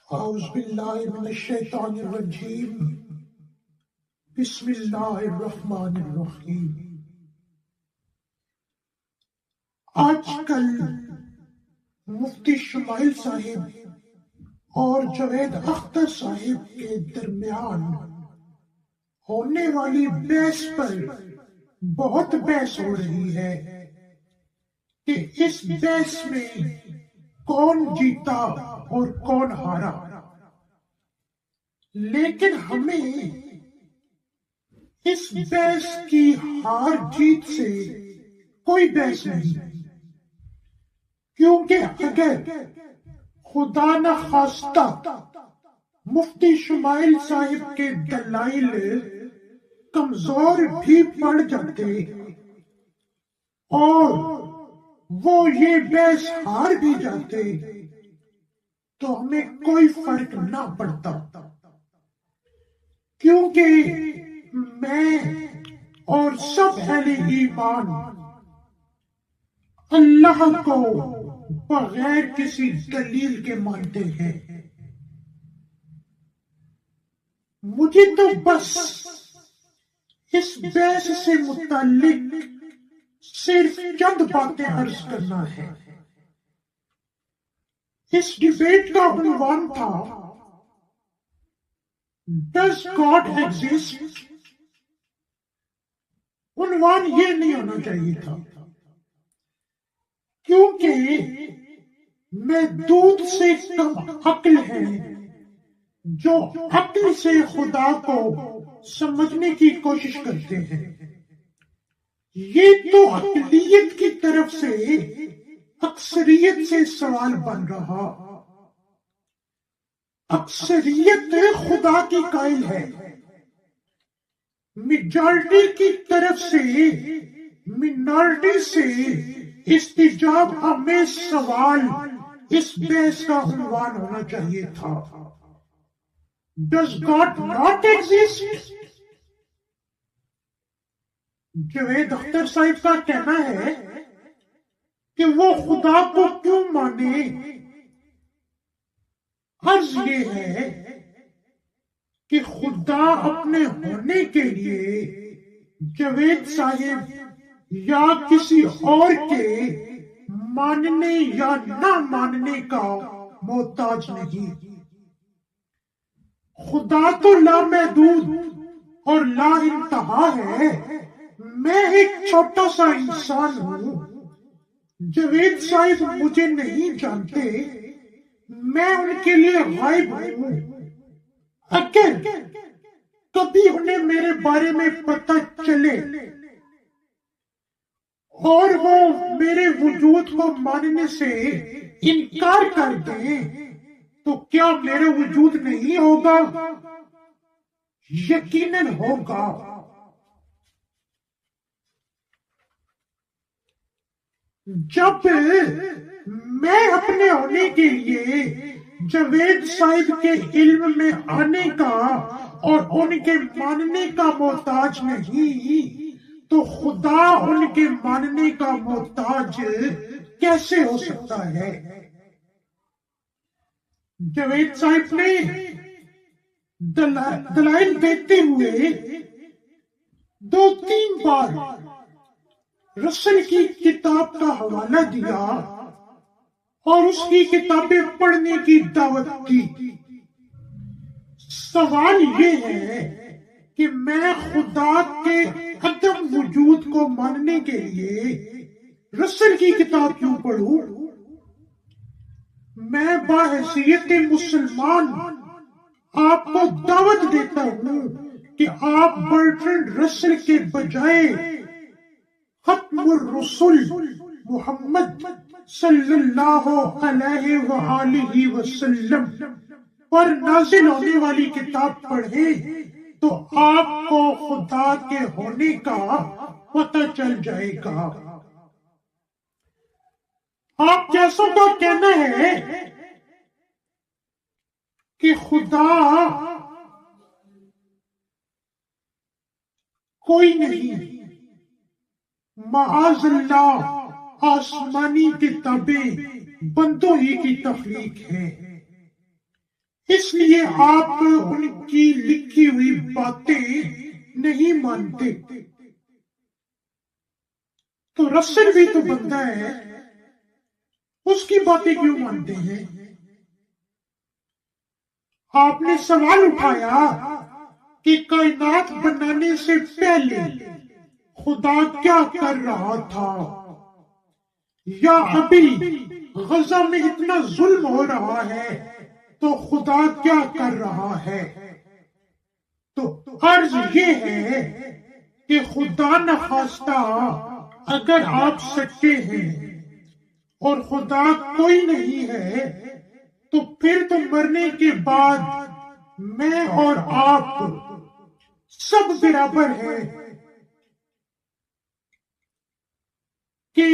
اعوذ باللہ من الشیطان الرجیم بسم اللہ الرحمن الرحیم۔ آج کل مفتی شمائل صاحب اور جوید اختر صاحب کے درمیان ہونے والی بحث پر بہت بحث ہو رہی ہے کہ اس بحث میں کون جیتا اور کون ہارا، لیکن ہمیں اس بحث کی ہار جیت سے کوئی بحث نہیں، کیونکہ اگر خدا نخواستہ مفتی شمائل صاحب کے دلائل کمزور بھی پڑ جاتے اور وہ یہ بحث ہار بھی جاتے تو ہمیں کوئی فرق نہ پڑتا، کیونکہ میں اور سب اہل ایمان اللہ کو بغیر کسی دلیل کے مانتے ہیں۔ مجھے تو بس اس بحث سے متعلق صرف چند باتیں عرض کرنا ہے۔ اس ڈیبیٹ کا عنوان تھا Does God exist؟ عنوان یہ نہیں ہونا چاہیے تھا، کیونکہ میں دودھ سے کم عقل ہے جو عقل سے خدا کو سمجھنے کی کوشش کرتے ہیں۔ یہ تو عقلیت کی طرف سے اکثریت سے سوال بن رہا۔ اکثریت خدا کی قائل ہے، میجارٹی کی طرف سے مینارٹی سے استجاب آمیز سوال اس بحث کا عنوان ہونا چاہیے تھا۔ Does God not exist؟ Javed Akhtar صاحب کا کہنا ہے کہ وہ خدا کو کیوں مانے۔ عرض یہ ہے کہ خدا اپنے ہونے کے لیے جوید صاحب یا کسی اور کے ماننے یا نہ ماننے کا محتاج نہیں۔ خدا تو لامحدود اور لا انتہا ہے۔ میں ایک چھوٹا سا انسان ہوں، جوید صاحب مجھے نہیں جانتے، میں ان کے لیے غائب ہوں۔ اگر کبھی انہیں میرے بارے میں پتہ چلے اور وہ میرے وجود کو ماننے سے انکار کر دیں تو کیا میرا وجود نہیں ہوگا؟ یقیناً ہوگا۔ جب میں اپنے ہونے کے لیے جوید صاحب کے علم میں آنے کا اور ان کے ماننے کا محتاج نہیں تو خدا ان کے ماننے کا محتاج کیسے ہو سکتا ہے؟ جوید صاحب نے دلائل دیتے ہوئے 2-3 بار رسل کی کتاب کا حوالہ دیا اور اس کی کتابیں پڑھنے کی دعوت دی۔ سوال یہ ہے کہ میں خدا کے عدم وجود کو ماننے کے لیے رسل کی کتاب کیوں پڑھوں؟ میں بحیثیت مسلمان آپ کو دعوت دیتا ہوں کہ آپ برٹرنڈ رسل کے بجائے ختم الرسل محمد صلی اللہ علیہ وآلہ وسلم پر نازل ہونے والی کتاب پڑھیں تو آپ کو خدا کے ہونے کا پتہ چل جائے گا۔ آپ جیسوں کا کہنا ہے کہ خدا کوئی نہیں، معاذ اللہ آسمانی کتابیں بندوں ہی کی تخلیق ہے۔ اس لیے آپ ان کی لکھی ہوئی باتیں نہیں مانتے۔ تو رسل بھی تو بندہ ہے، اس کی باتیں کیوں مانتے ہیں؟ آپ نے سوال اٹھایا کہ کائنات بنانے سے پہلے خدا کیا کر رہا تھا، یا ابھی غزہ میں اتنا ظلم ہو رہا ہے تو خدا کیا کر رہا ہے؟ تو عرض یہ ہے کہ خدا نخواستہ اگر آپ سچے ہیں اور خدا کوئی نہیں ہے تو پھر تو مرنے کے بعد میں اور آپ سب برابر ہیں کہ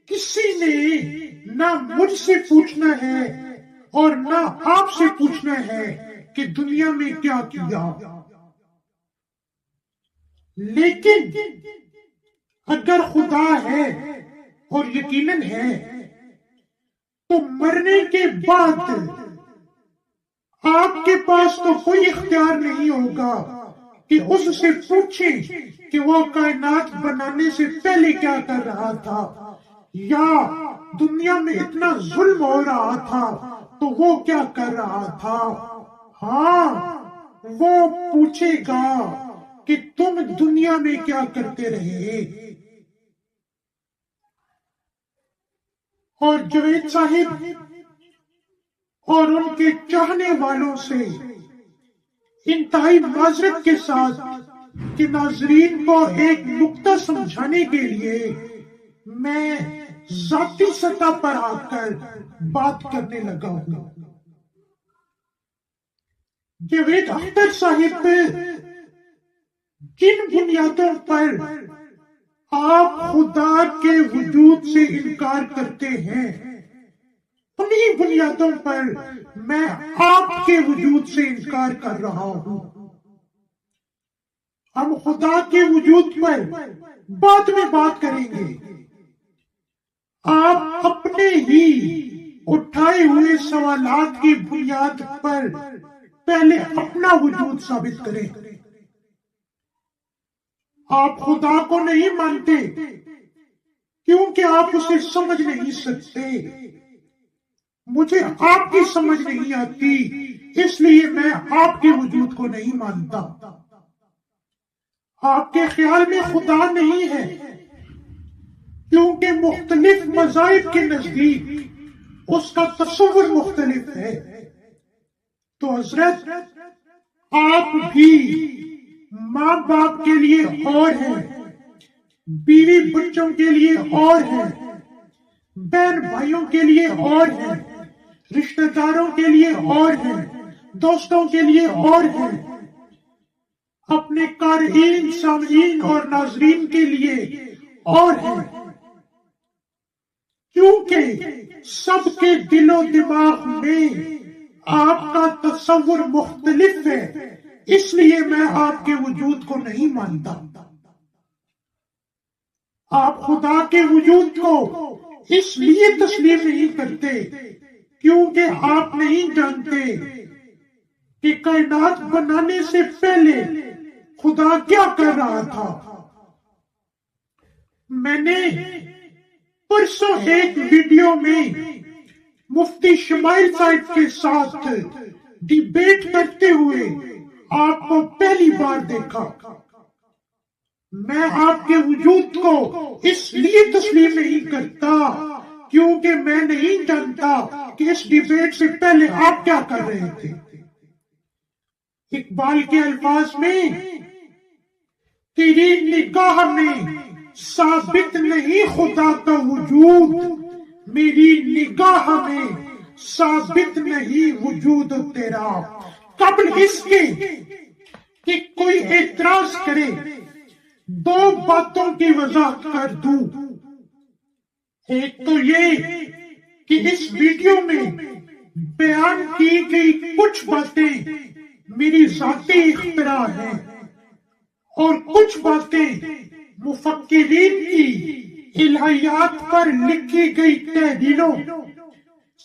کسی نے نہ مجھ سے پوچھنا ہے اور نہ آپ سے پوچھنا ہے کہ دنیا میں کیا کیا۔ لیکن اگر خدا ہے اور یقیناً ہے تو مرنے کے بعد آپ کے پاس تو کوئی اختیار نہیں ہوگا کہ اس سے پوچھیں کہ وہ کائنات بنانے سے پہلے کیا کر رہا تھا، یا دنیا میں اتنا ظلم ہو رہا تھا تو وہ کیا کر رہا تھا۔ ہاں، وہ پوچھے گا کہ تم دنیا میں کیا کرتے رہے۔ اور جوید صاحب اور ان کے چاہنے والوں سے انتہائی معذرت کے ساتھ کہ ناظرین کو ایک نقطہ سمجھانے کے لیے میں ذاتی سطح پر آ کر بات کرنے لگا ہوں۔ جاوید اختر صاحب جن بنیادوں پر آپ خدا کے وجود سے انکار کرتے ہیں، انہی بنیادوں پر میں آپ کے وجود سے انکار کر رہا ہوں۔ ہم خدا کے وجود پر بعد میں بات کریں گے۔ آپ اپنے ہی اٹھائے ہوئے سوالات کی بنیاد پر پہلے اپنا وجود ثابت کریں۔ آپ خدا کو نہیں مانتے کیونکہ آپ اسے سمجھ نہیں سکتے۔ مجھے آپ کی سمجھ نہیں آتی، اس لیے میں آپ کے وجود کو نہیں مانتا۔ آپ کے خیال میں خدا نہیں ہے کیونکہ مختلف مذاہب کے نزدیک اس کا تصور مختلف ہے۔ تو حضرت، آپ بھی ماں باپ کے لیے اور ہیں، بیوی بچوں کے لیے اور ہیں، بہن بھائیوں کے لیے اور ہیں، رشتہ داروں کے لیے اور ہیں، دوستوں کے لیے اور ہیں، اپنے قارئین، سامعین اور ناظرین کے لیے اور ہیں۔ کیونکہ سب کے دل و دماغ میں آپ کا تصور مختلف ہے، اس لیے میں آپ کے وجود کو نہیں مانتا۔ آپ خدا کے وجود کو اس لیے تسلیم نہیں کرتے کیونکہ آپ نہیں جانتے کہ کائنات بنانے سے پہلے خدا کیا کر رہا تھا۔ میں نے پرسوں ایک ویڈیو میں مفتی شمائل صاحب کے ساتھ ڈیبیٹ کرتے ہوئے آپ کو پہلی بار دیکھا۔ میں آپ کے وجود کو اس لیے تسلیم نہیں کرتا کیونکہ میں نہیں جانتا کہ اس ڈیبیٹ سے پہلے آپ کیا کر رہے تھے۔ اقبال کے الفاظ میں، تیری نگاہ میں ثابت نہیں خدا کا وجود، میری نگاہ میں ثابت نہیں وجود تیرا۔ قبل اس کے کہ کوئی اعتراض کرے، دو باتوں کی وضاحت کر دوں۔ ایک تو یہ کہ اس ویڈیو میں بیان کی گئی کچھ باتیں میری ذاتی اختراع ہیں اور کچھ باتیں مفکرین کی الہیات پر لکھی گئی تحریروں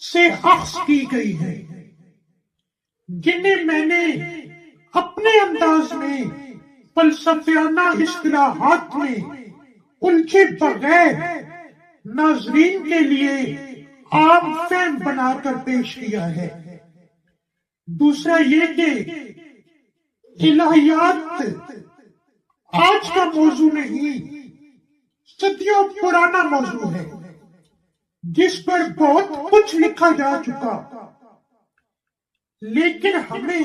سے اخذ کی گئی ہے۔ جنہیں میں نے اپنے انداز میں فلسفیانہ اصطلاحات میں الجھے بغیر ناظرین کے لیے عام فہم بنا کر پیش کیا ہے۔ دوسرا یہ کہ الہیات آج کا موضوع نہیں، صدیوں پرانا موضوع ہے جس پر بہت کچھ لکھا جا چکا، لیکن ہمیں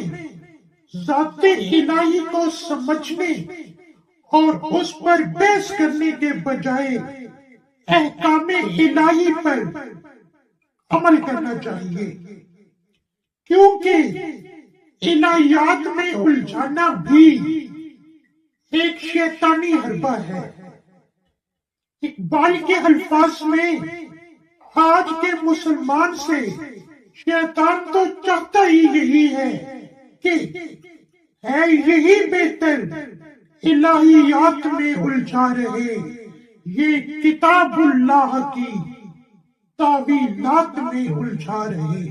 ذات الہی کو سمجھنے اور اس پر بحث کرنے کے بجائے احکام الہی پر عمل کرنا چاہیے، کیونکہ الہیات میں الجھانا بھی ایک شیطانی حربہ ہے۔ اقبال کے الفاظ میں آج کے مسلمان سے شیطان تو چاہتا ہی یہی ہے کہ ہے یہی بہتر الہیات میں الجھا رہے، یہ کتاب اللہ کی تعویلات میں الجھا رہے۔